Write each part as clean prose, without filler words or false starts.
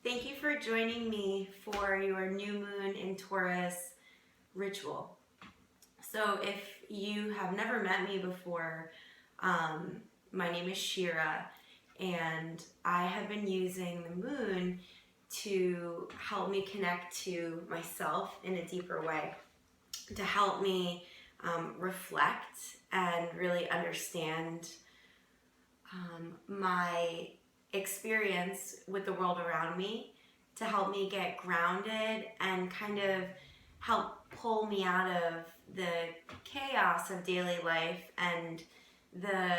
Thank you for joining me for your new moon in Taurus ritual. So if you have never met me before, my name is Shira, and I have been using the moon to help me connect to myself in a deeper way, to help me reflect and really understand my experience with the world around me, to help me get grounded and kind of help pull me out of the chaos of daily life and the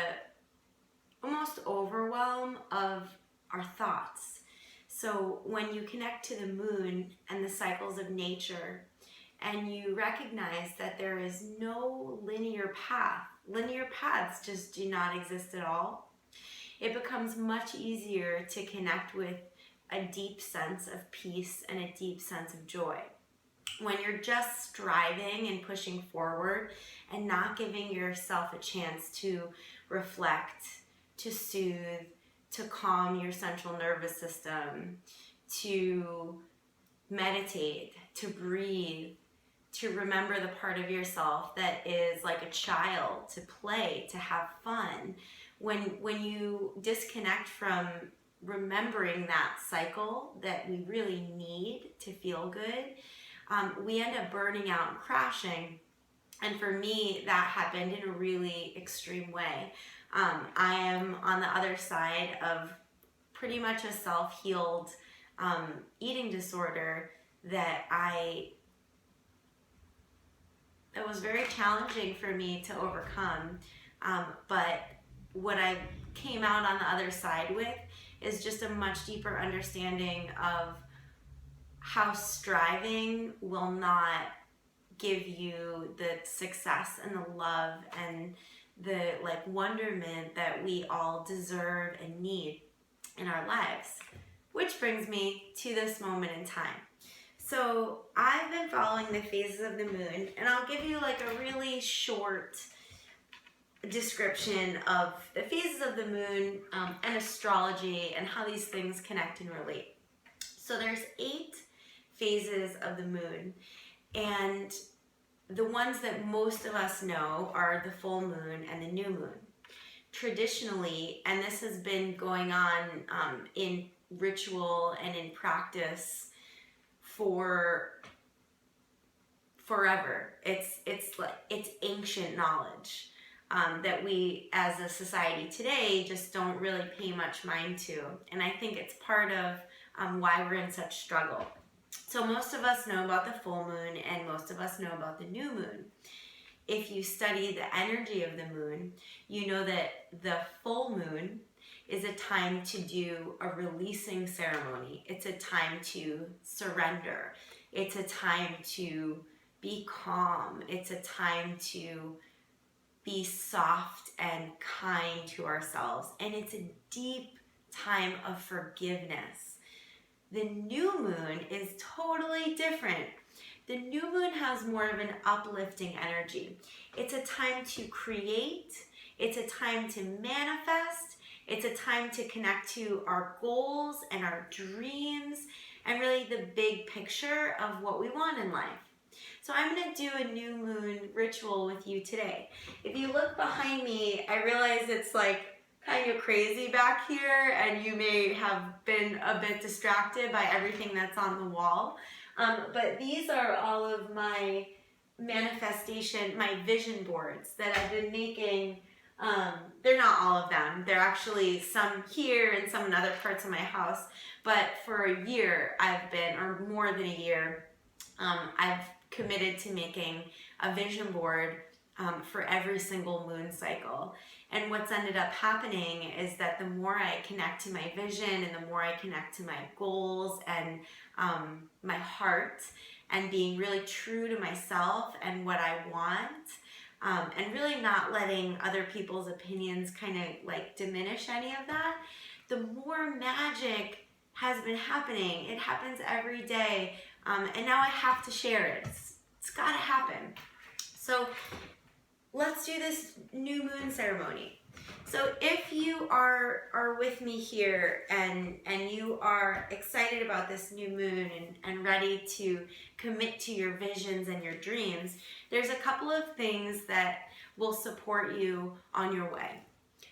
almost overwhelm of our thoughts. So when you connect to the moon and the cycles of nature, and you recognize that there is no linear path, linear paths just do not exist at all, it becomes much easier to connect with a deep sense of peace and a deep sense of joy. When you're just striving and pushing forward and not giving yourself a chance to reflect, to soothe, to calm your central nervous system, to meditate, to breathe, to remember the part of yourself that is like a child, to play, to have fun. When you disconnect from remembering that cycle that we really need to feel good, we end up burning out and crashing. And for me, that happened in a really extreme way. I am on the other side of pretty much a self-healed eating disorder that was very challenging for me to overcome. But what I came out on the other side with is just a much deeper understanding of how striving will not give you the success and the love and the wonderment that we all deserve and need in our lives. Which brings me to this moment in time. So I've been following the phases of the moon, and I'll give you a really short description of the phases of the moon and astrology and how these things connect and relate. So there's 8 phases of the moon, and the ones that most of us know are the full moon and the new moon. Traditionally, and this has been going on in ritual and in practice for forever. It's ancient knowledge that we as a society today just don't really pay much mind to. And I think it's part of why we're in such struggle. So most of us know about the full moon and most of us know about the new moon. If you study the energy of the moon, you know that the full moon is a time to do a releasing ceremony. It's a time to surrender. It's a time to be calm. It's a time to be soft and kind to ourselves. And it's a deep time of forgiveness. The new moon is totally different. The new moon has more of an uplifting energy. It's a time to create. It's a time to manifest. It's a time to connect to our goals and our dreams and really the big picture of what we want in life. So I'm going to do a new moon ritual with you today. If you look behind me, I realize it's kind of crazy back here, and you may have been a bit distracted by everything that's on the wall. But these are all of my manifestation, my vision boards that I've been making. They're not all of them. They're actually some here and some in other parts of my house. But for a year, or more than a year, I've committed to making a vision board for every single moon cycle. And what's ended up happening is that the more I connect to my vision and the more I connect to my goals and my heart and being really true to myself and what I want, and really not letting other people's opinions kind of diminish any of that, the more magic has been happening. It happens every day, and now I have to share it. It's got to happen. So let's do this new moon ceremony. So if you are with me here and you are excited about this new moon and ready to commit to your visions and your dreams, there's a couple of things that will support you on your way.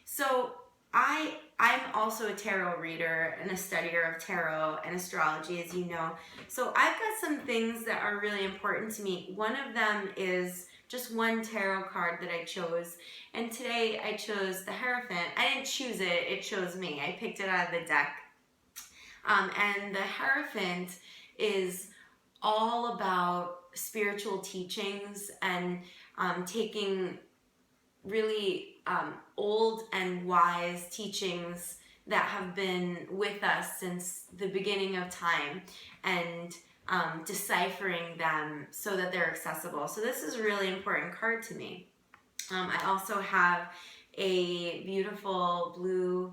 So I'm also a tarot reader and a studier of tarot and astrology, as you know. So I've got some things that are really important to me. One of them is just one tarot card that I chose. And today I chose the Hierophant. I didn't choose it, it chose me. I picked it out of the deck. And the Hierophant is all about spiritual teachings and taking really old and wise teachings that have been with us since the beginning of time and deciphering them so that they're accessible. So this is a really important card to me. I also have a beautiful blue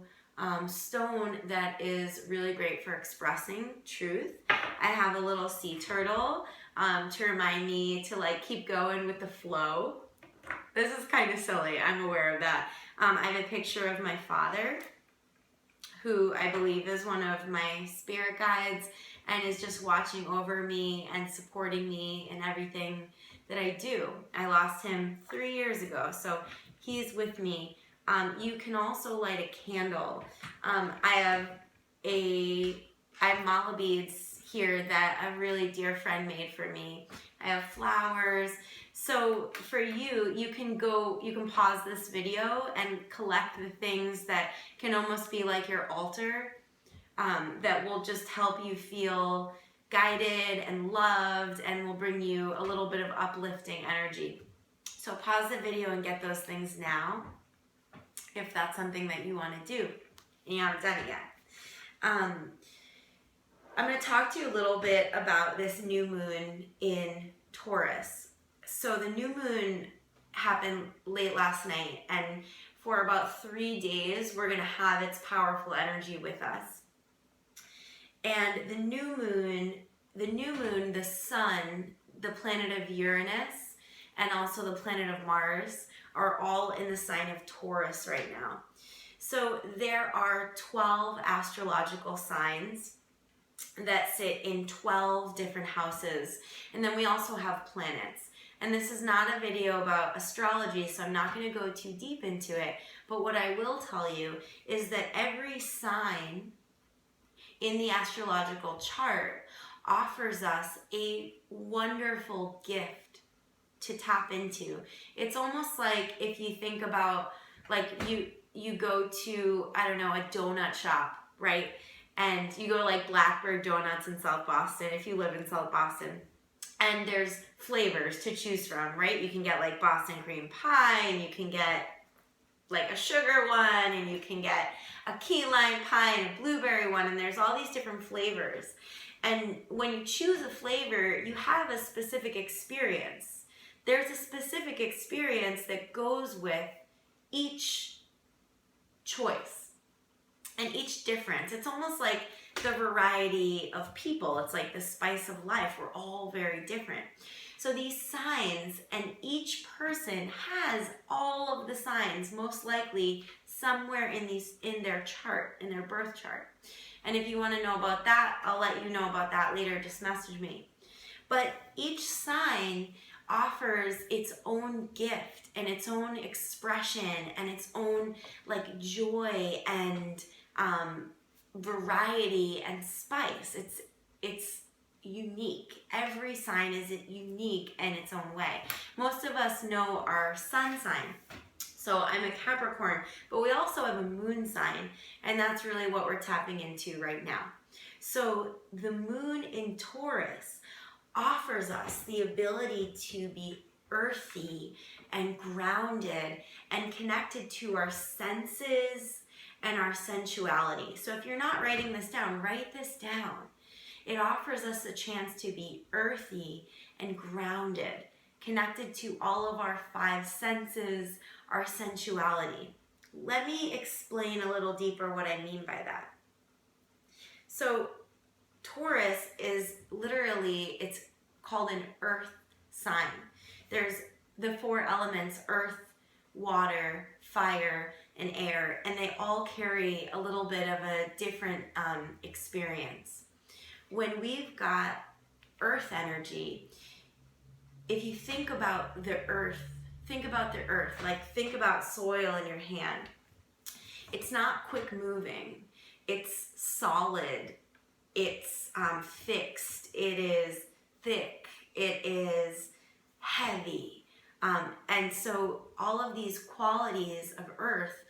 stone that is really great for expressing truth. I have a little sea turtle to remind me to like keep going with the flow. This is kind of silly, I'm aware of that. I have a picture of my father, who I believe is one of my spirit guides and is just watching over me and supporting me in everything that I do. I lost him 3 years ago, so he's with me. You can also light a candle. I have mala beads here that a really dear friend made for me. I have flowers. So for you, you can pause this video and collect the things that can almost be like your altar, that will just help you feel guided and loved and will bring you a little bit of uplifting energy. So pause the video and get those things now, if that's something that you want to do and you haven't done it yet. I'm going to talk to you a little bit about this new moon in Taurus. So the new moon happened late last night, and for about 3 days, we're going to have its powerful energy with us. And the new moon, the sun, the planet of Uranus, and also the planet of Mars are all in the sign of Taurus right now. So there are 12 astrological signs that sit in 12 different houses. And then we also have planets. And this is not a video about astrology, so I'm not going to go too deep into it. But what I will tell you is that every sign in the astrological chart offers us a wonderful gift to tap into. It's almost like if you think about, like, you go to, I don't know, a donut shop, right? And you go to like Blackbird Donuts in South Boston, if you live in South Boston. And there's flavors to choose from, right? You can get like Boston cream pie, and you can get like a sugar one, and you can get a key lime pie and a blueberry one, and there's all these different flavors. And when you choose a flavor, you have a specific experience. There's a specific experience that goes with each choice and each difference. It's almost like the variety of people. It's like the spice of life. We're all very different. So these signs, and each person has all of the signs, most likely somewhere in their chart, in their birth chart. And if you want to know about that, I'll let you know about that later. Just message me. But each sign offers its own gift and its own expression and its own like joy and variety and spice. It's unique. Every sign is unique in its own way. Most of us know our sun sign. So I'm a Capricorn, but we also have a moon sign, and that's really what we're tapping into right now. So the moon in Taurus offers us the ability to be earthy and grounded and connected to our senses and our sensuality. So if you're not writing this down, write this down. It offers us a chance to be earthy and grounded, connected to all of our 5 senses, our sensuality. Let me explain a little deeper what I mean by that. So Taurus is literally, it's called an earth sign. There's the 4 elements: earth, water, fire, and air, and they all carry a little bit of a different experience. When we've got earth energy, if you think about the earth, like think about soil in your hand. It's not quick moving, it's solid, it's fixed, it is thick, it is heavy. And so all of these qualities of earth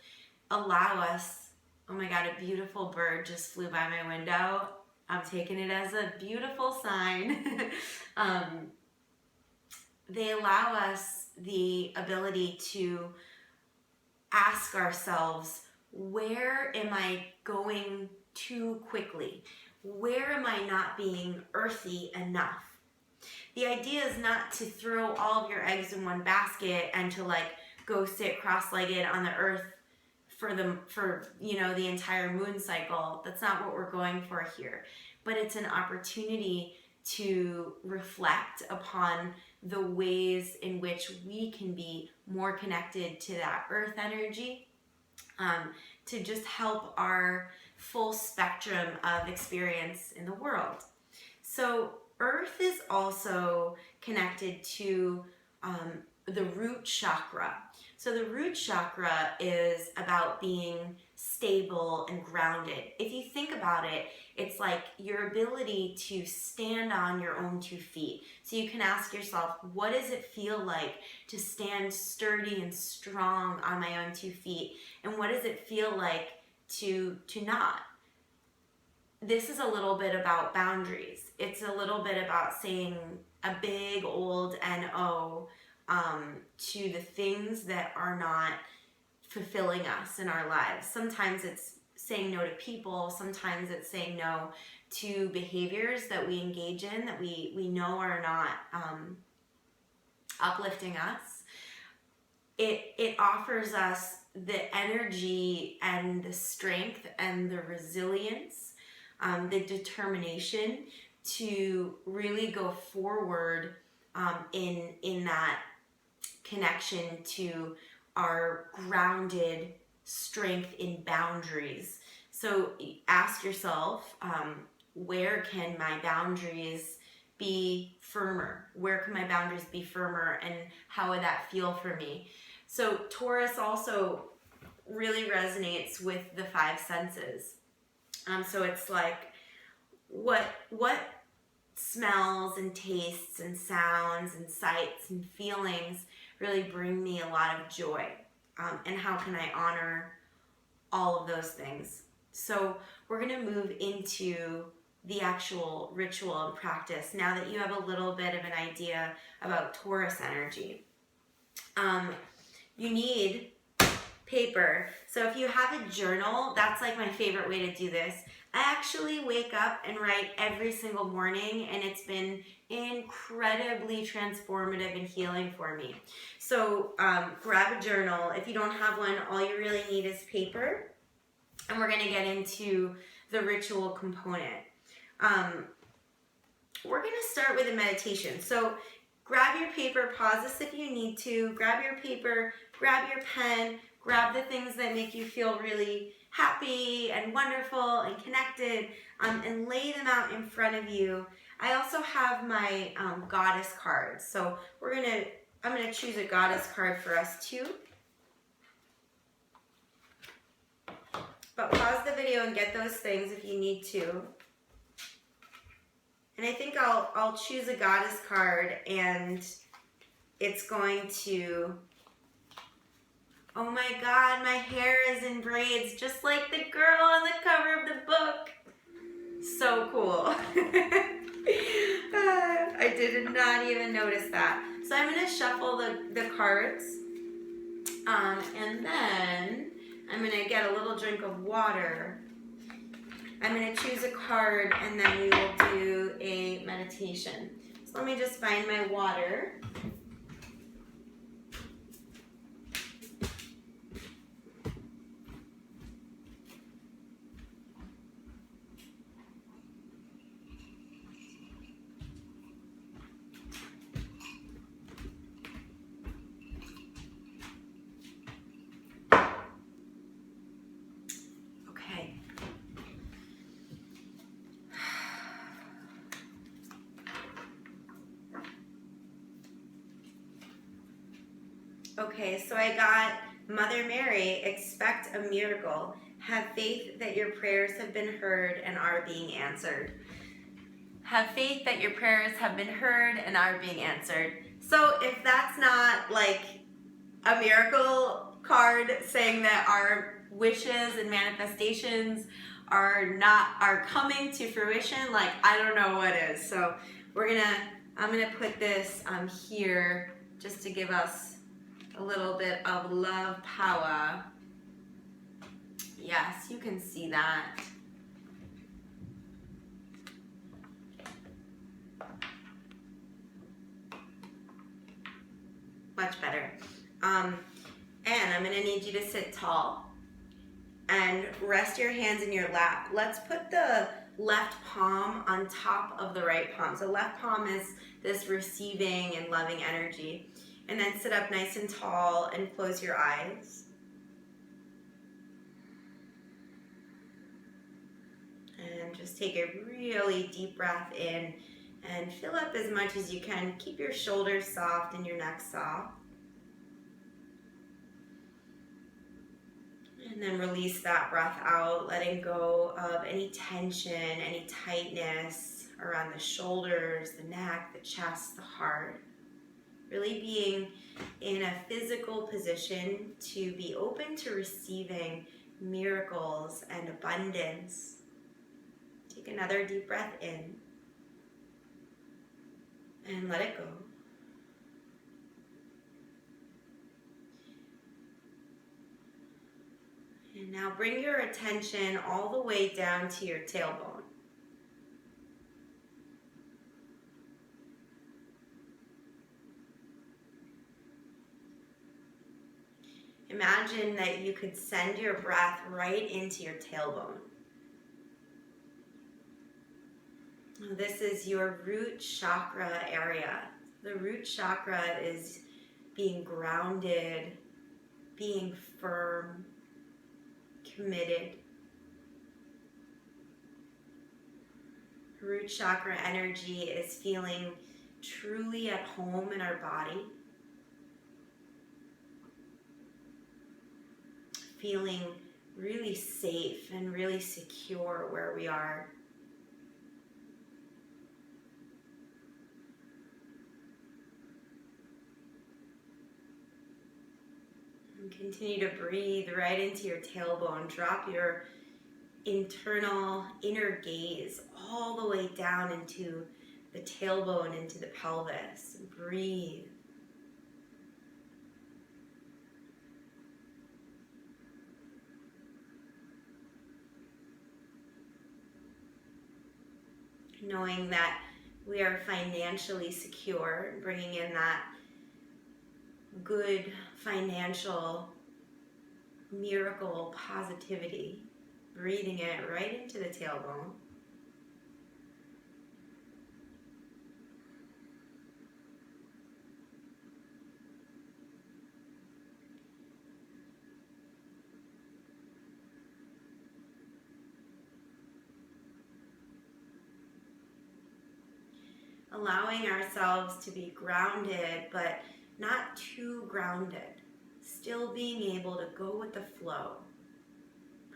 allow us, oh my God, a beautiful bird just flew by my window. I'm taking it as a beautiful sign. They allow us the ability to ask ourselves, where am I going too quickly? Where am I not being earthy enough? The idea is not to throw all of your eggs in one basket and to like go sit cross-legged on the earth for the entire moon cycle. That's not what we're going for here. But it's an opportunity to reflect upon the ways in which we can be more connected to that earth energy, to just help our full spectrum of experience in the world. So earth is also connected to the root chakra. So the root chakra is about being stable and grounded. If you think about it, it's like your ability to stand on your own 2 feet. So you can ask yourself, what does it feel like to stand sturdy and strong on my own 2 feet? And what does it feel like to not? This is a little bit about boundaries. It's a little bit about saying a big old no to the things that are not fulfilling us in our lives. Sometimes it's saying no to people. Sometimes it's saying no to behaviors that we engage in that we know are not uplifting us. It offers us the energy and the strength and the resilience, the determination to really go forward in that connection to our grounded strength in boundaries. So ask yourself, where can my boundaries be firmer? Where can my boundaries be firmer, and how would that feel for me? So Taurus also really resonates with the 5 senses. So it's like what smells and tastes and sounds and sights and feelings really bring me a lot of joy, and how can I honor all of those things? So we're going to move into the actual ritual and practice now that you have a little bit of an idea about Taurus energy. You need paper. So if you have a journal, that's like my favorite way to do this. I actually wake up and write every single morning, and it's been incredibly transformative and healing for me. So grab a journal. If you don't have one, all you really need is paper. And we're going to get into the ritual component. We're going to start with a meditation. So grab your paper, pause this if you need to, grab your paper, grab your pen, grab the things that make you feel really happy and wonderful and connected, and lay them out in front of you. I also have my goddess cards. So I'm going to choose a goddess card for us too. But pause the video and get those things if you need to. And I think I'll choose a goddess card, and it's going to, oh my God, my hair is in braids just like the girl on the cover of the book. So cool. I did not even notice that. So I'm going to shuffle the cards, and then I'm going to get a little drink of water. I'm going to choose a card, and then we will do a meditation. So let me just find my water. Okay, so I got Mother Mary, expect a miracle. Have faith that your prayers have been heard and are being answered. Have faith that your prayers have been heard and are being answered. So if that's not like a miracle card saying that our wishes and manifestations are coming to fruition, like I don't know what is. So I'm gonna put this here just to give us a little bit of love power. Yes, you can see that. Much better. And I'm gonna need you to sit tall and rest your hands in your lap. Let's put the left palm on top of the right palm. So left palm is this receiving and loving energy. And then sit up nice and tall and close your eyes. And just take a really deep breath in and fill up as much as you can. Keep your shoulders soft and your neck soft. And then release that breath out, letting go of any tension, any tightness around the shoulders, the neck, the chest, the heart. Really being in a physical position to be open to receiving miracles and abundance. Take another deep breath in and let it go. And now bring your attention all the way down to your tailbone. Imagine that you could send your breath right into your tailbone. This is your root chakra area. The root chakra is being grounded, being firm, committed. Root chakra energy is feeling truly at home in our body. Feeling really safe and really secure where we are. And continue to breathe right into your tailbone. Drop your inner gaze all the way down into the tailbone, into the pelvis. Breathe. Knowing that we are financially secure, bringing in that good financial miracle positivity, breathing it right into the tailbone. Allowing ourselves to be grounded, but not too grounded. Still being able to go with the flow.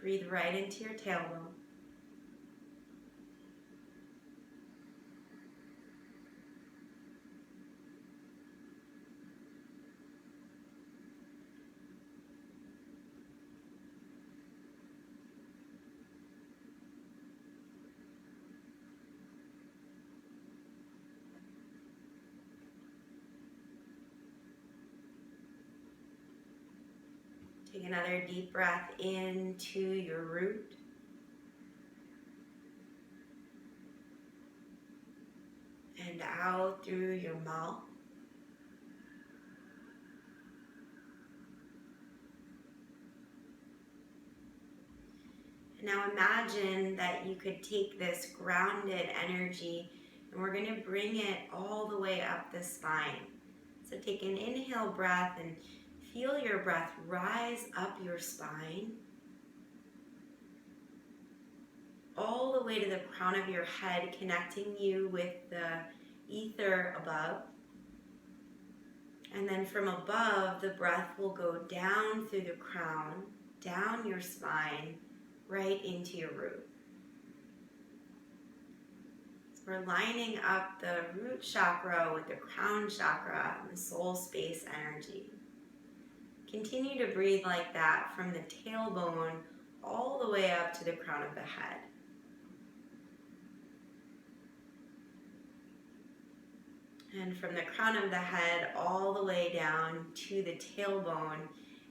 Breathe right into your tailbone. Take another deep breath into your root. And out through your mouth. Now imagine that you could take this grounded energy and we're going to bring it all the way up the spine. So take an inhale breath and feel your breath rise up your spine, all the way to the crown of your head, connecting you with the ether above. And then from above, the breath will go down through the crown, down your spine, right into your root. So we're lining up the root chakra with the crown chakra and the soul space energy. Continue to breathe like that from the tailbone all the way up to the crown of the head. And from the crown of the head all the way down to the tailbone,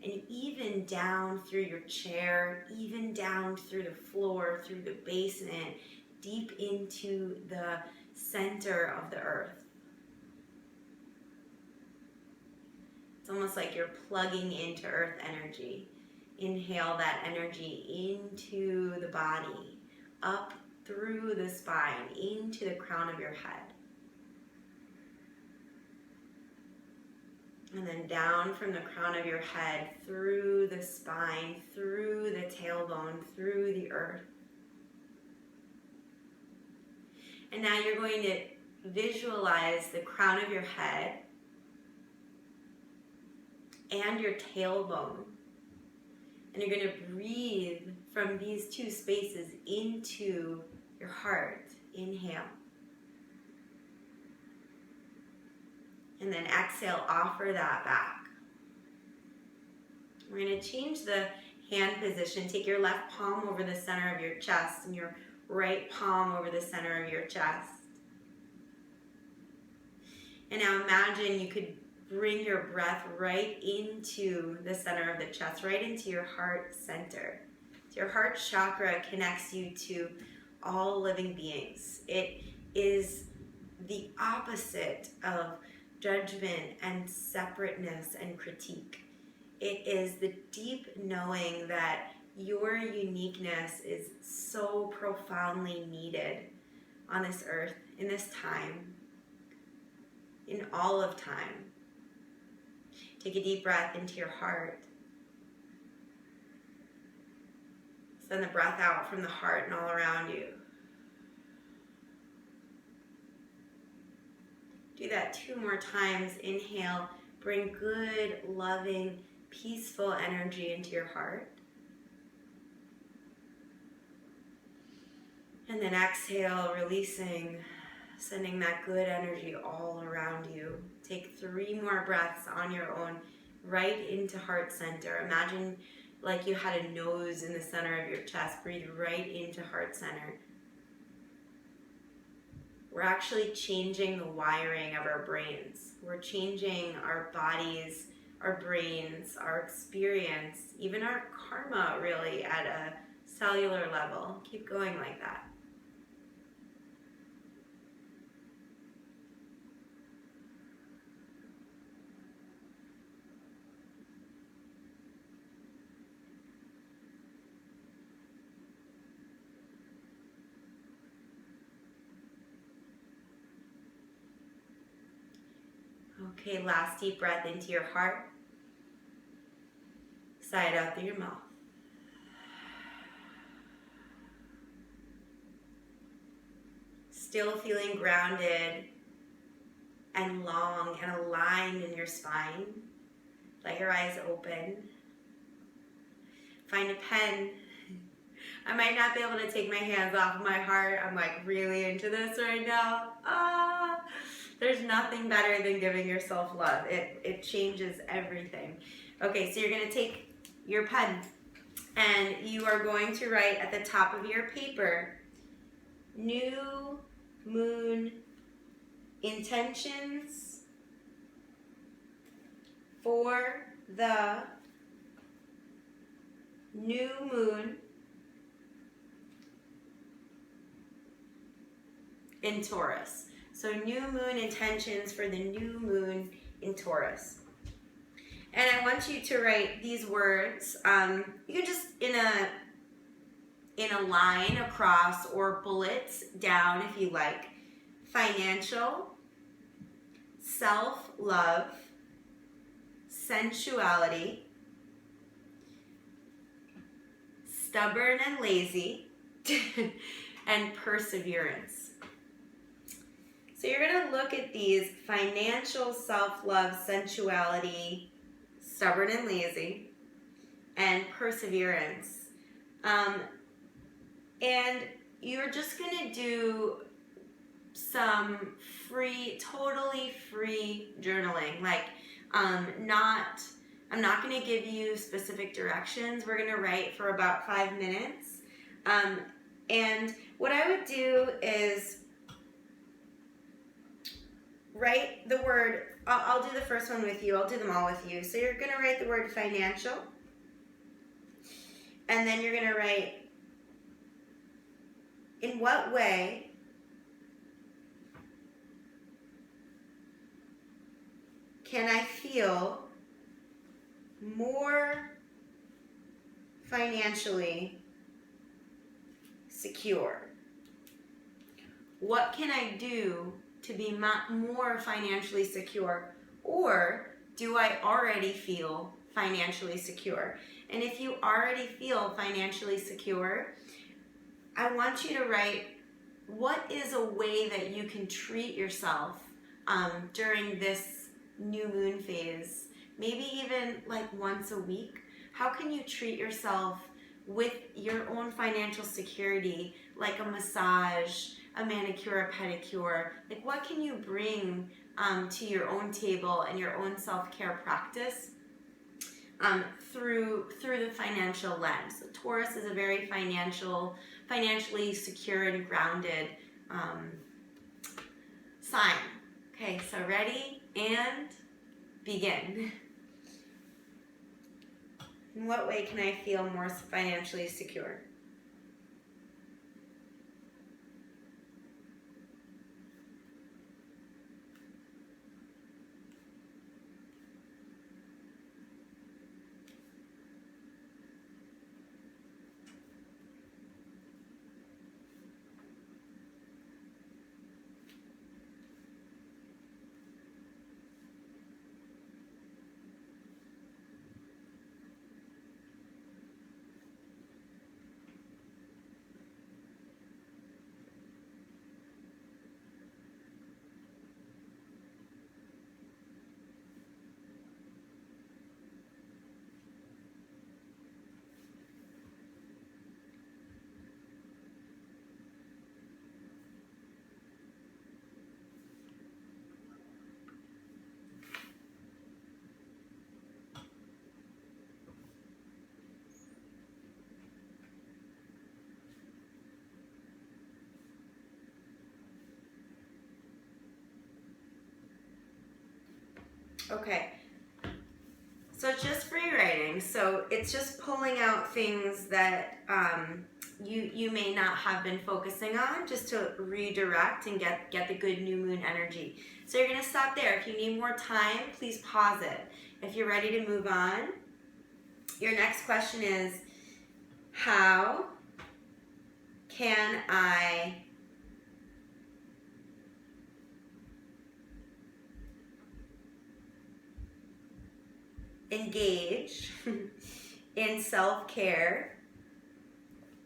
and even down through your chair, even down through the floor, through the basement, deep into the center of the earth. It's almost like you're plugging into earth energy. Inhale that energy into the body, up through the spine, into the crown of your head. And then down from the crown of your head, through the spine, through the tailbone, through the earth. And now you're going to visualize the crown of your head and your tailbone. And you're going to breathe from these two spaces into your heart. Inhale. And then exhale, offer that back. We're going to change the hand position. Take your left palm over the center of your chest and your right palm over the center of your chest. And now imagine you could bring your breath right into the center of the chest, right into your heart center. Your heart chakra connects you to all living beings. It is the opposite of judgment and separateness and critique. It is the deep knowing that your uniqueness is so profoundly needed on this earth, in this time, in all of time. Take a deep breath into your heart. Send the breath out from the heart and all around you. Do that 2 more times. Inhale, bring good, loving, peaceful energy into your heart. And then exhale, releasing, sending that good energy all around you. Take 3 more breaths on your own, right into heart center. Imagine like you had a nose in the center of your chest. Breathe right into heart center. We're actually changing the wiring of our brains. We're changing our bodies, our brains, our experience, even our karma, really, at a cellular level. Keep going like that. Okay, last deep breath into your heart. Sigh it out through your mouth. Still feeling grounded and long and aligned in your spine. Let your eyes open. Find a pen. I might not be able to take my hands off of my heart. I'm like really into this right now. There's nothing better than giving yourself love. It changes everything. Okay, so you're going to take your pen and you are going to write at the top of your paper, new moon intentions for the new moon in Taurus. So new moon intentions for the new moon in Taurus. And I want you to write these words. You can just in a line across or bullets down if you like. Financial, self-love, sensuality, stubborn and lazy, and perseverance. So you're going to look at these: financial, self-love, sensuality, stubborn and lazy, and perseverance. And you're just going to do some totally free journaling. Like, I'm not going to give you specific directions. We're going to write for about 5 minutes. And what I would do is write the word, I'll do the first one with you. I'll do them all with you. So you're going to write the word financial. And then you're going to write, in what way can I feel more financially secure? What can I do to be more financially secure? Or do I already feel financially secure? And if you already feel financially secure, I want you to write, what is a way that you can treat yourself during this new moon phase? Maybe even like once a week. How can you treat yourself with your own financial security, like a massage, a manicure, a pedicure? Like, what can you bring to your own table and your own self-care practice through the financial lens? So Taurus is a very financially secure and grounded sign. Okay, so ready and begin. In what way can I feel more financially secure? Okay, so it's just free writing. So it's just pulling out things that you may not have been focusing on, just to redirect and get the good new moon energy. So you're going to stop there. If you need more time, please pause it. If you're ready to move on, your next question is, how can I engage in self-care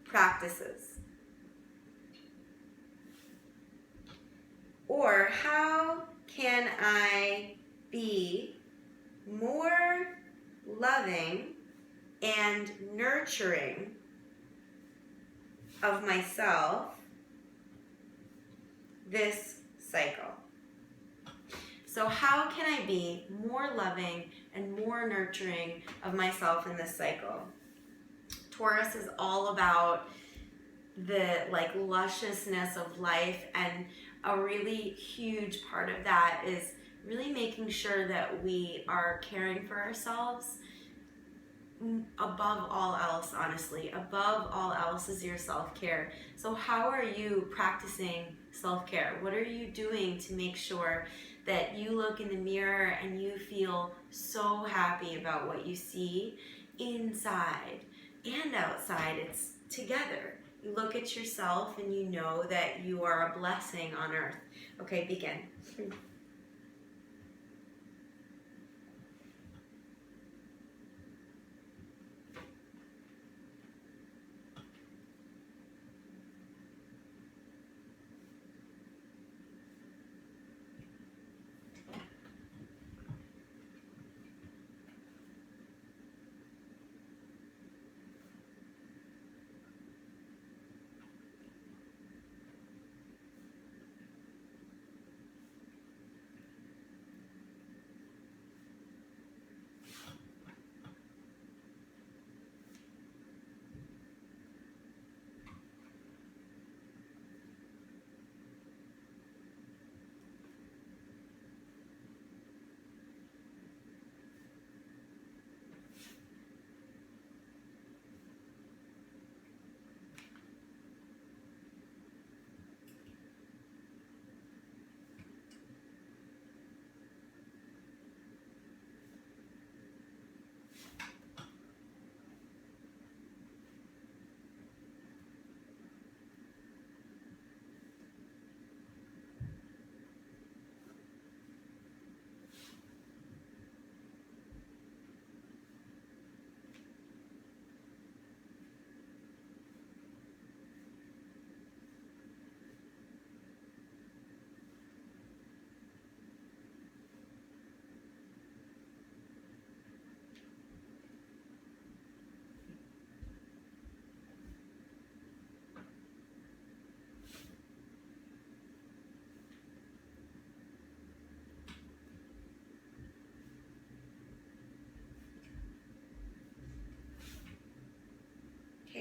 practices? Or how can I be more loving and nurturing of myself this cycle? So how can I be more loving and more nurturing of myself in this cycle? Taurus is all about the lusciousness of life, and a really huge part of that is really making sure that we are caring for ourselves above all else. Honestly, above all else is your self-care. So how are you practicing self-care? What are you doing to make sure that you look in the mirror and you feel so happy about what you see inside and outside? It's together. You look at yourself and you know that you are a blessing on earth. Okay, begin.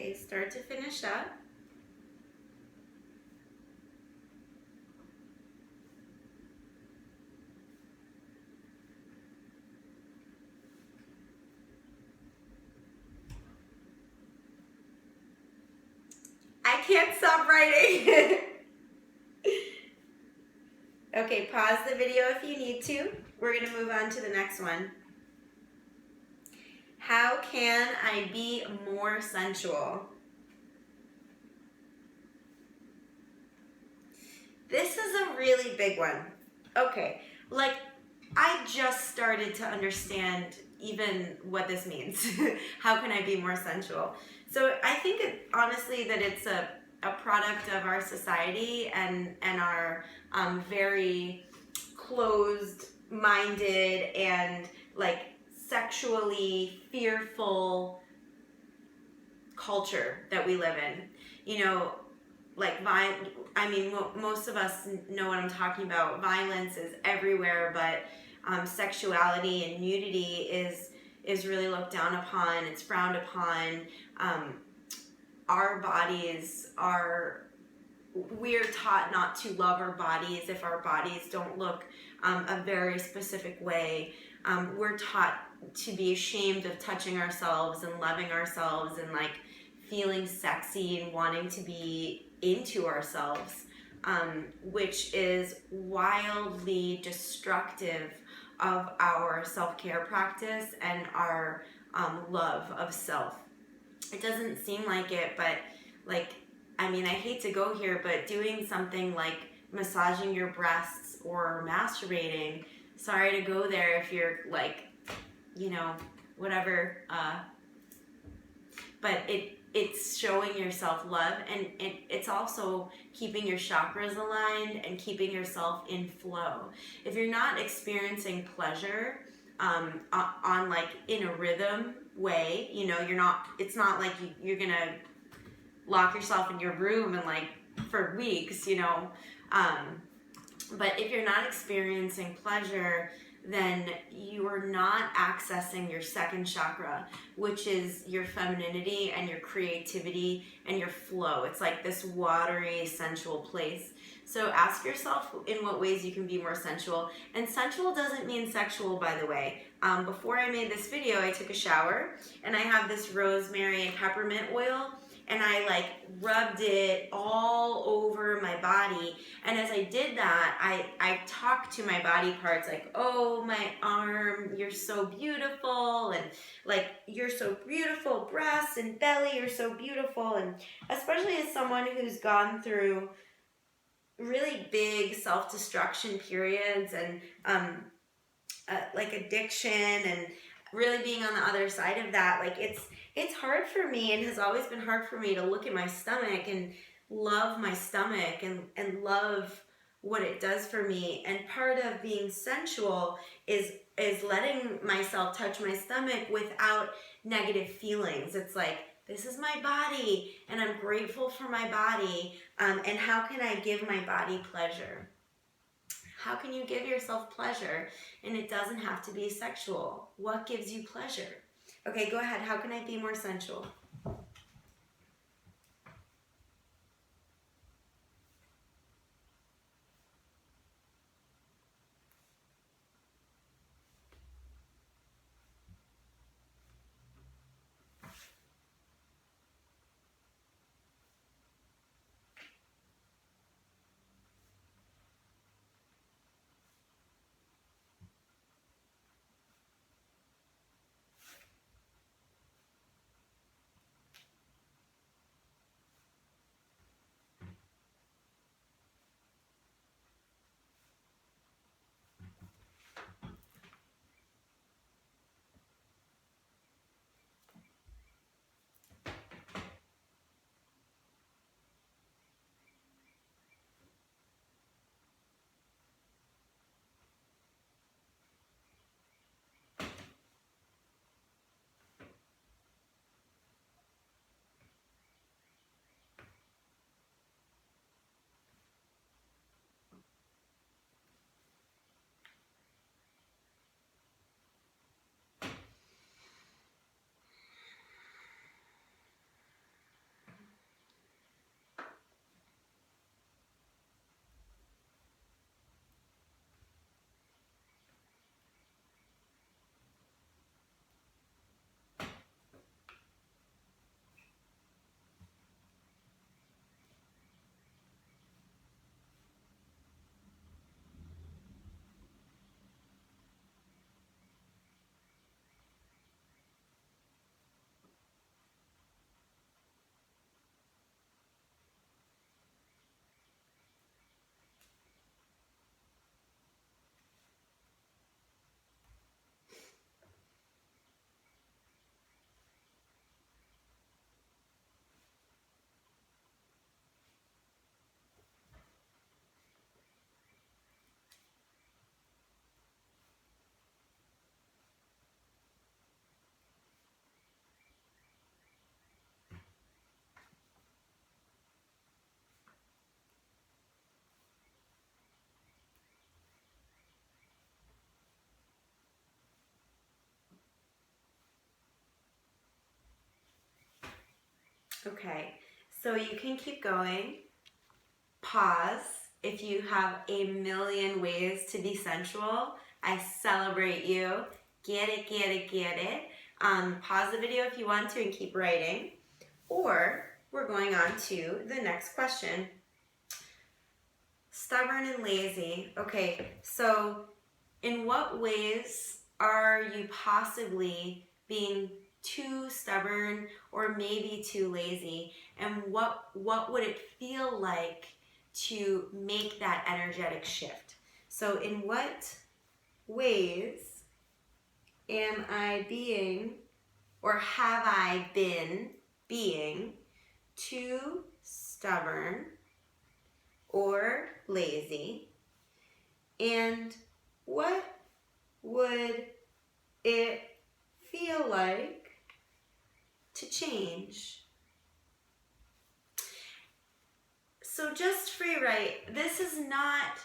Okay, start to finish up. I can't stop writing. Okay, pause the video if you need to. We're going to move on to the next one. How can I be more sensual? This is a really big one. Okay, like I just started to understand even what this means. How can I be more sensual? So I think honestly that it's a product of our society and our very closed minded and like sexually fearful culture that we live in. You know, like most of us know what I'm talking about. Violence is everywhere, but sexuality and nudity is really looked down upon. It's frowned upon. Our bodies are, we're taught not to love our bodies if our bodies don't look a very specific way. We're taught to be ashamed of touching ourselves and loving ourselves and like feeling sexy and wanting to be into ourselves, which is wildly destructive of our self-care practice and our love of self. It doesn't seem like it, but like, I mean, I hate to go here, but doing something like massaging your breasts or masturbating, sorry to go there if you're like, you know, whatever, but it's showing yourself love, and it's also keeping your chakras aligned and keeping yourself in flow. If you're not experiencing pleasure on like in a rhythm way, you know, it's not like you're gonna lock yourself in your room and like for weeks, you know, but if you're not experiencing pleasure, then you are not accessing your second chakra, which is your femininity and your creativity and your flow. It's like this watery, sensual place. So ask yourself in what ways you can be more sensual. And sensual doesn't mean sexual, by the way. Before I made this video, I took a shower and I have this rosemary and peppermint oil, and I like rubbed it all over my body. And as I did that, I talked to my body parts like, oh, my arm, you're so beautiful. And like, you're so beautiful, breasts and belly, you're so beautiful. And especially as someone who's gone through really big self-destruction periods and like addiction and really being on the other side of that, like it's hard for me and has always been hard for me to look at my stomach and love my stomach and love what it does for me. And part of being sensual is letting myself touch my stomach without negative feelings. It's like, this is my body and I'm grateful for my body, and how can I give my body pleasure? How can you give yourself pleasure? And it doesn't have to be sexual. What gives you pleasure? Okay, go ahead. How can I be more sensual? Okay, so you can keep going. Pause if you have a million ways to be sensual. I celebrate you. Get it, get it, get it. Pause the video if you want to and keep writing. Or we're going on to the next question. Stubborn and lazy. Okay, so in what ways are you possibly being too stubborn or maybe too lazy? And what would it feel like to make that energetic shift? So in what ways am I being, or have I been being, too stubborn or lazy? And what would it feel like to change? So just free write. This is not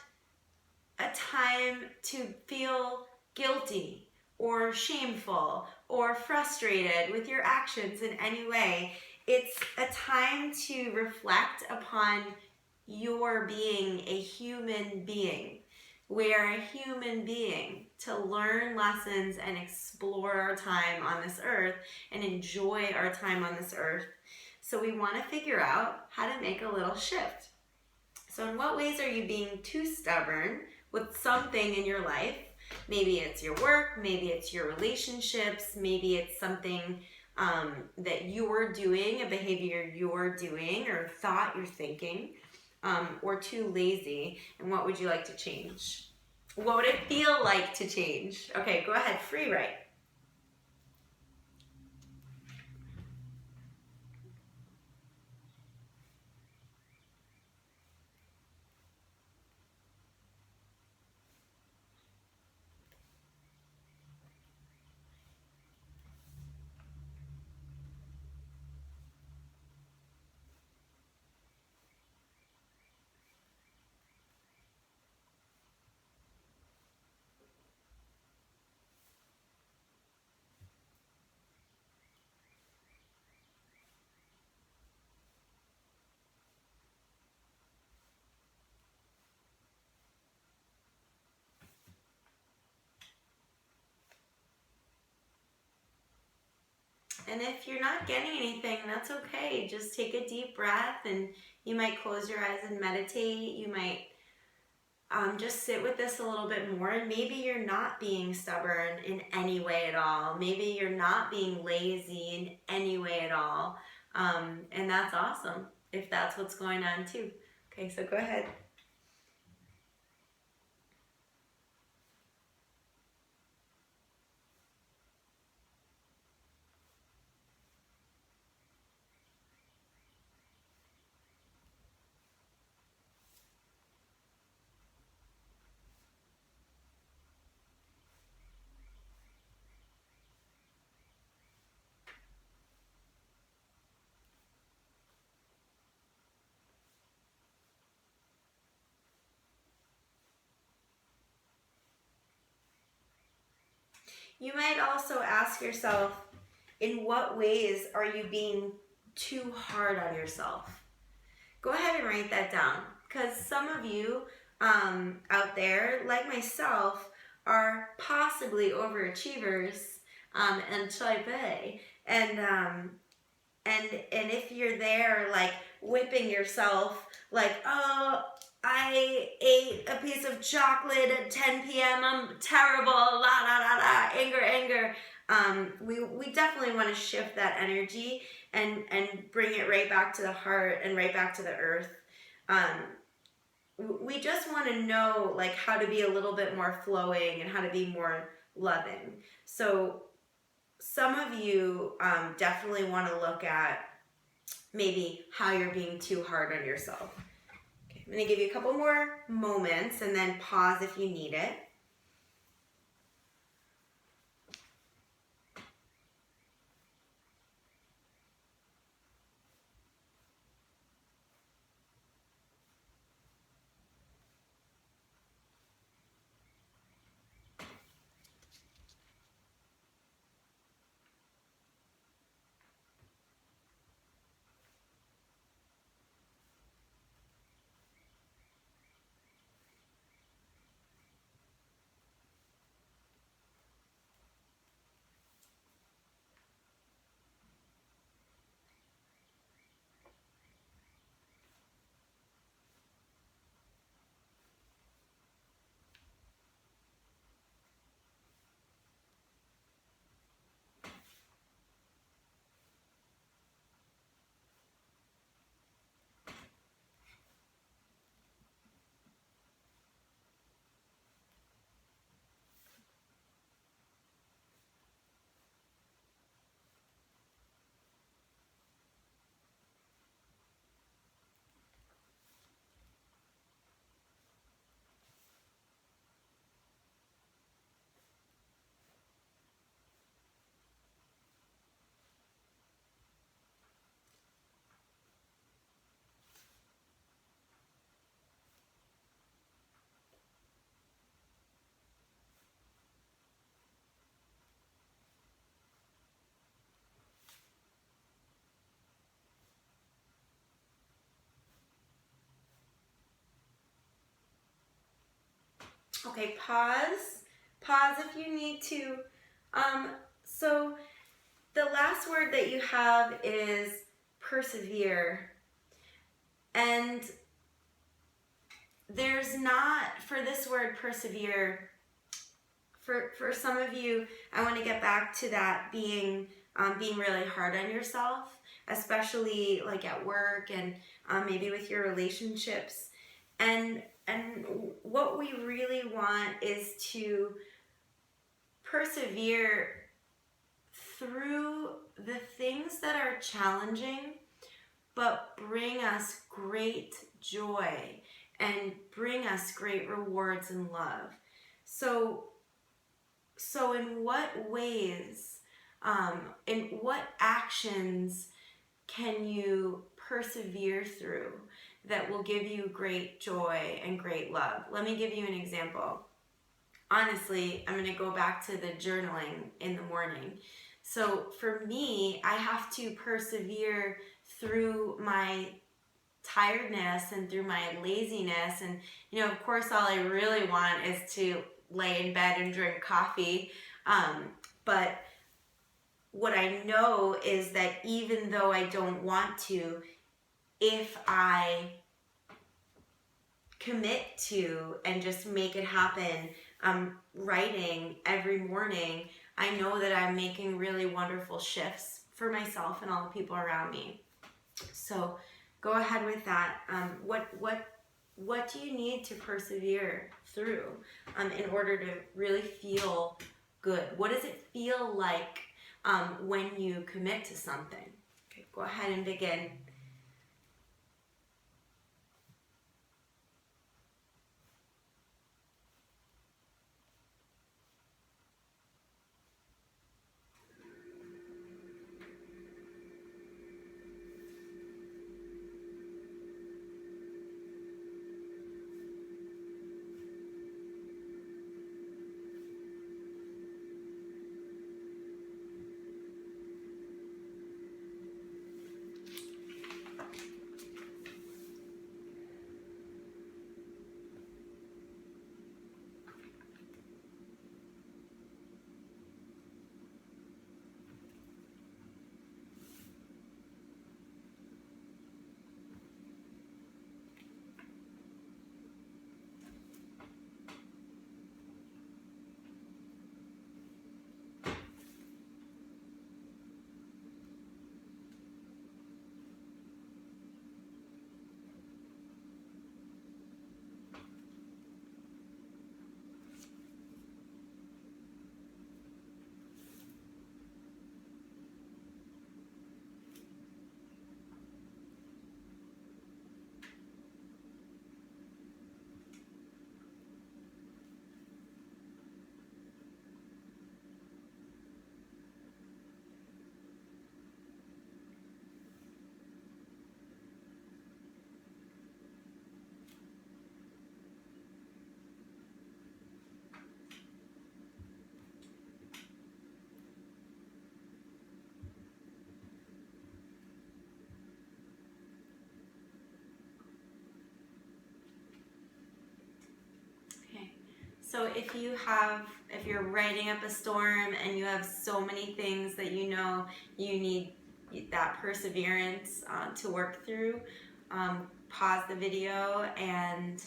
a time to feel guilty or shameful or frustrated with your actions in any way. It's a time to reflect upon your being a human being. We are a human being to learn lessons and explore our time on this earth and enjoy our time on this earth. So we want to figure out how to make a little shift. So in what ways are you being too stubborn with something in your life? Maybe it's your work, maybe it's your relationships, maybe it's something that you're doing, a behavior you're doing or thought you're thinking, or too lazy. And what would you like to change? What would it feel like to change? Okay, go ahead, free write. And if you're not getting anything, that's okay. Just take a deep breath and you might close your eyes and meditate. You might just sit with this a little bit more, and maybe you're not being stubborn in any way at all. Maybe you're not being lazy in any way at all. And that's awesome if that's what's going on too. Okay, so go ahead. You might also ask yourself, in what ways are you being too hard on yourself? Go ahead and write that down, because some of you out there, like myself, are possibly overachievers and type A, and if you're there like whipping yourself like, oh, I ate a piece of chocolate at 10 p.m. I'm terrible, la la la la, anger. We definitely want to shift that energy and bring it right back to the heart and right back to the earth. We just want to know like how to be a little bit more flowing and how to be more loving. So some of you definitely want to look at maybe how you're being too hard on yourself. Okay, I'm going to give you a couple more moments and then pause if you need it. Okay, pause. Pause if you need to. So the last word that you have is persevere. And there's not, for this word persevere, for some of you, I want to get back to that being really hard on yourself, especially like at work and maybe with your relationships. And what we really want is to persevere through the things that are challenging, but bring us great joy and bring us great rewards and love. So in what ways, in what actions can you persevere through that will give you great joy and great love? Let me give you an example. Honestly, I'm going to go back to the journaling in the morning. So for me, I have to persevere through my tiredness and through my laziness. And, of course, all I really want is to lay in bed and drink coffee. But what I know is that even though I don't want to, if I commit to and just make it happen, writing every morning, I know that I'm making really wonderful shifts for myself and all the people around me. So go ahead with that. What do you need to persevere through in order to really feel good? What does it feel like when you commit to something? Okay, go ahead and begin. So if you're writing up a storm and you have so many things that you need that perseverance to work through, pause the video and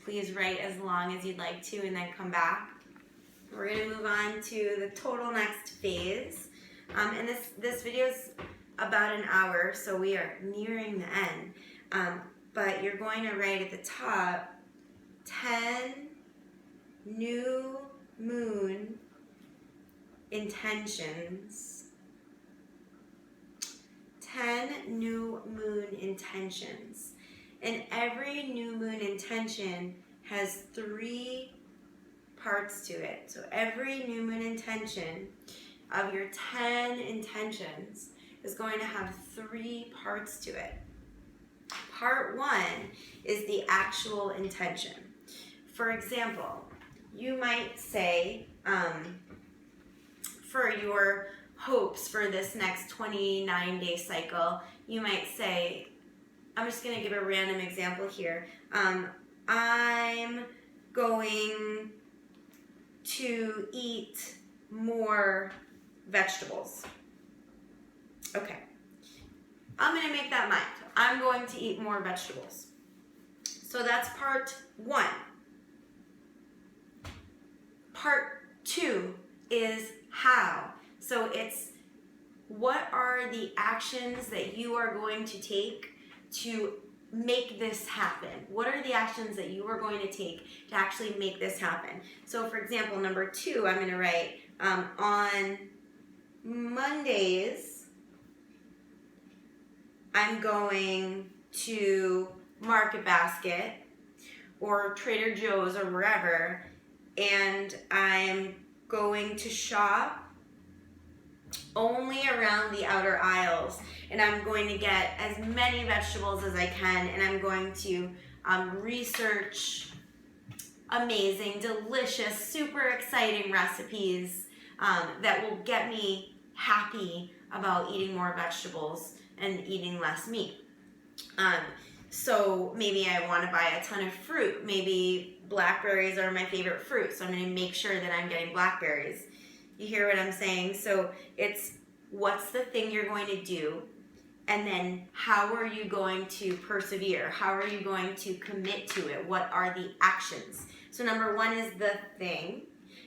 please write as long as you'd like to and then come back. We're going to move on to the total next phase. And this video is about an hour, so we are nearing the end. But you're going to write at the top 10 new moon intentions. 10 new moon intentions. And every new moon intention has 3 parts to it. So every new moon intention of your 10 intentions is going to have 3 parts to it. Part 1 is the actual intention. For example, you might say, for your hopes for this next 29-day cycle, you might say, I'm just going to give a random example here. I'm going to eat more vegetables. Okay. I'm going to make that mine. I'm going to eat more vegetables. So that's part 1. Part 2 is how. So it's what are the actions that you are going to take to make this happen? What are the actions that you are going to take to actually make this happen? So for example, number 2, I'm going to write on Mondays, I'm going to Market Basket or Trader Joe's or wherever, and I'm going to shop only around the outer aisles, and I'm going to get as many vegetables as I can, and I'm going to research amazing, delicious, super exciting recipes that will get me happy about eating more vegetables and eating less meat. So maybe I want to buy a ton of fruit. Maybe blackberries are my favorite fruit, so I'm going to make sure that I'm getting blackberries. You hear what I'm saying? So it's what's the thing you're going to do, and then how are you going to persevere? How are you going to commit to it? What are the actions? So number 1 is the thing.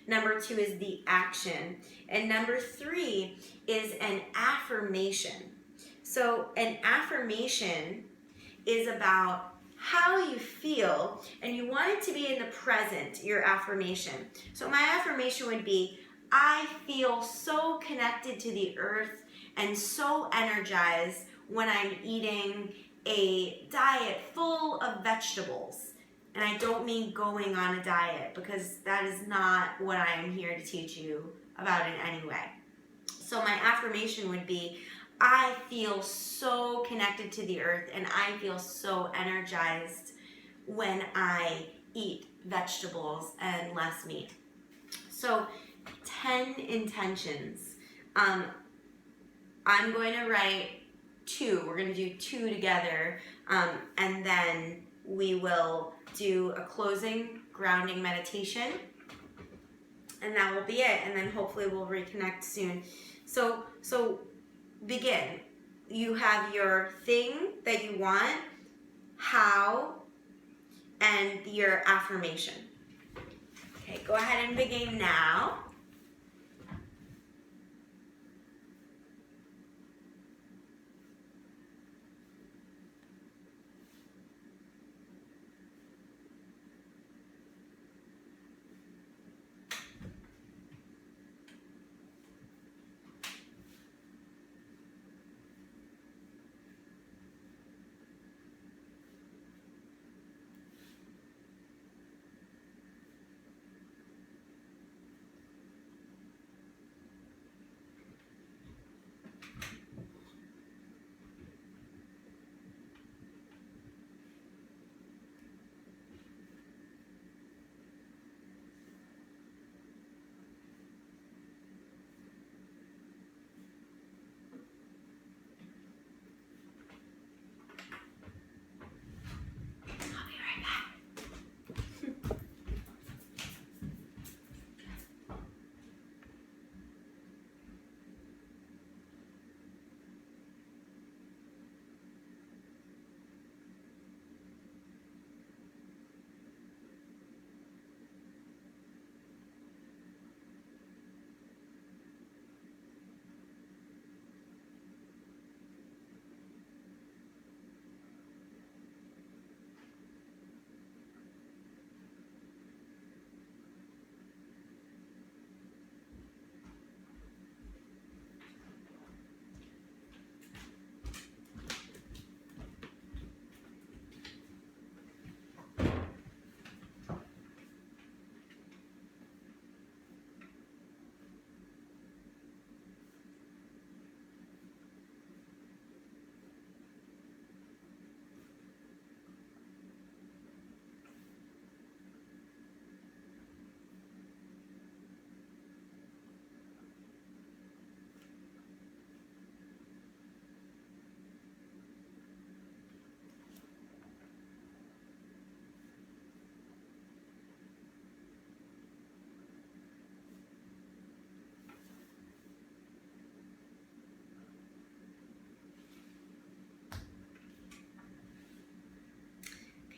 Number 2 is the action. And number 3 is an affirmation. So an affirmation is about how you feel, and you want it to be in the present, your affirmation. So my affirmation would be, I feel so connected to the earth and so energized when I'm eating a diet full of vegetables. And I don't mean going on a diet, because that is not what I am here to teach you about in any way. So my affirmation would be, I feel so connected to the earth and I feel so energized when I eat vegetables and less meat. So 10 intentions. I'm going to write 2. We're going to do 2 together, and then we will do a closing grounding meditation, and that will be it. And then hopefully we'll reconnect soon. So begin. You have your thing that you want, how, and your affirmation. Okay, go ahead and begin now.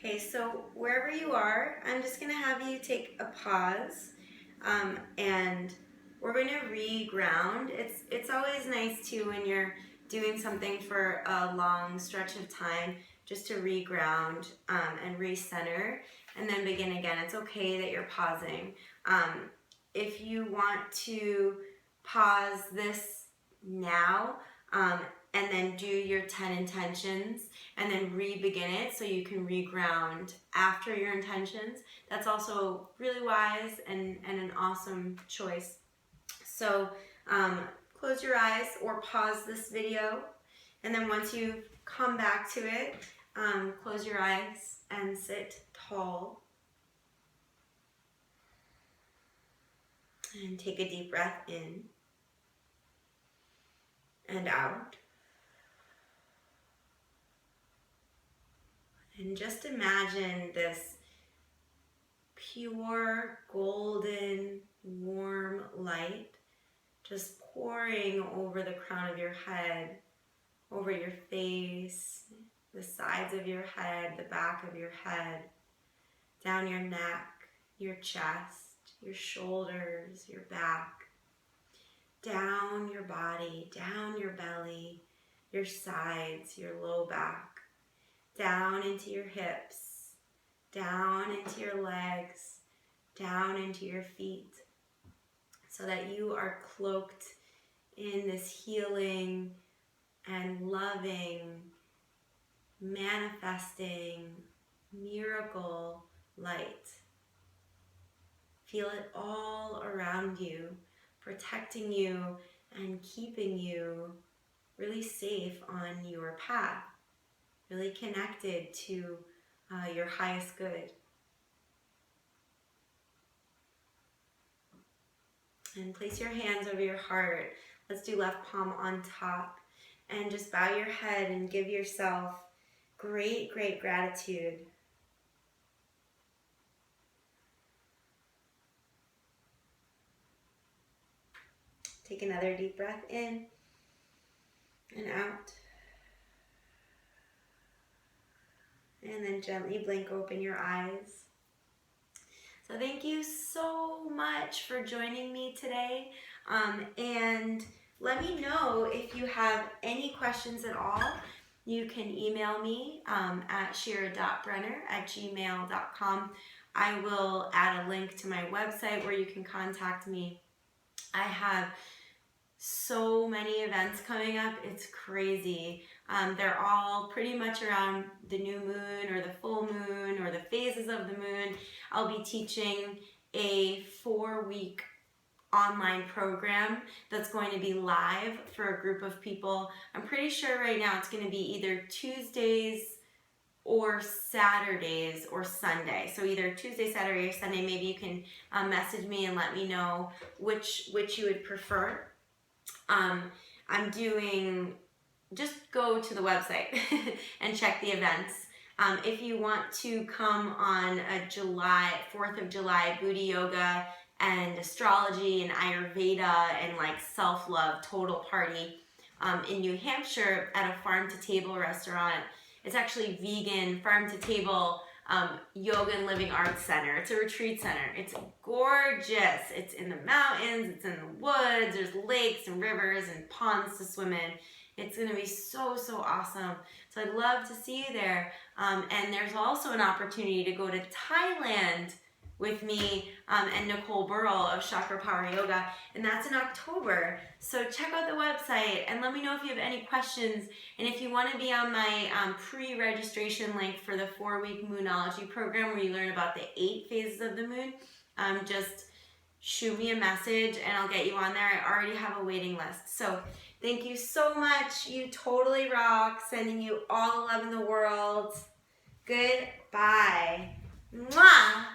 Okay, so wherever you are, I'm just going to have you take a pause, and we're going to re-ground. It's always nice too when you're doing something for a long stretch of time, just to re-ground and recenter, and then begin again. It's okay that you're pausing. If you want to pause this now, and then do your 10 intentions and then re-begin it so you can re-ground after your intentions, that's also really wise and an awesome choice. So close your eyes or pause this video, and then once you come back to it, close your eyes and sit tall. And take a deep breath in and out. And just imagine this pure, golden, warm light just pouring over the crown of your head, over your face, the sides of your head, the back of your head, down your neck, your chest, your shoulders, your back, down your body, down your belly, your sides, your low back, down into your hips, down into your legs, down into your feet, so that you are cloaked in this healing and loving, manifesting miracle light. Feel it all around you, protecting you and keeping you really safe on your path, really connected to your highest good. And place your hands over your heart. Let's do left palm on top. And just bow your head and give yourself great, great gratitude. Take another deep breath in and out. And then gently blink open your eyes. So thank you so much for joining me today. And let me know if you have any questions at all. You can email me at shira.brenner@gmail.com. I will add a link to my website where you can contact me. I have so many events coming up, it's crazy. They're all pretty much around the new moon or the full moon or the phases of the moon. I'll be teaching a 4-week online program that's going to be live for a group of people. I'm pretty sure right now it's going to be either Tuesdays or Saturdays or Sunday. So either Tuesday, Saturday, or Sunday. Maybe you can message me and let me know which you would prefer. I'm doing, just go to the website and check the events. If you want to come on a 4th of July booty yoga and astrology and Ayurveda and like self-love total party in New Hampshire at a farm-to-table restaurant. It's actually vegan, farm-to-table yoga and living arts center. It's a retreat center. It's gorgeous. It's in the mountains, it's in the woods, there's lakes and rivers and ponds to swim in. It's going to be so, so awesome. So I'd love to see you there. And there's also an opportunity to go to Thailand with me and Nicole Burrell of Chakra Power Yoga, and that's in October. So check out the website and let me know if you have any questions. And if you want to be on my pre-registration link for the 4-week Moonology program where you learn about the 8 phases of the moon, just shoot me a message and I'll get you on there. I already have a waiting list. So thank you so much. You totally rock. Sending you all the love in the world. Goodbye. Mwah!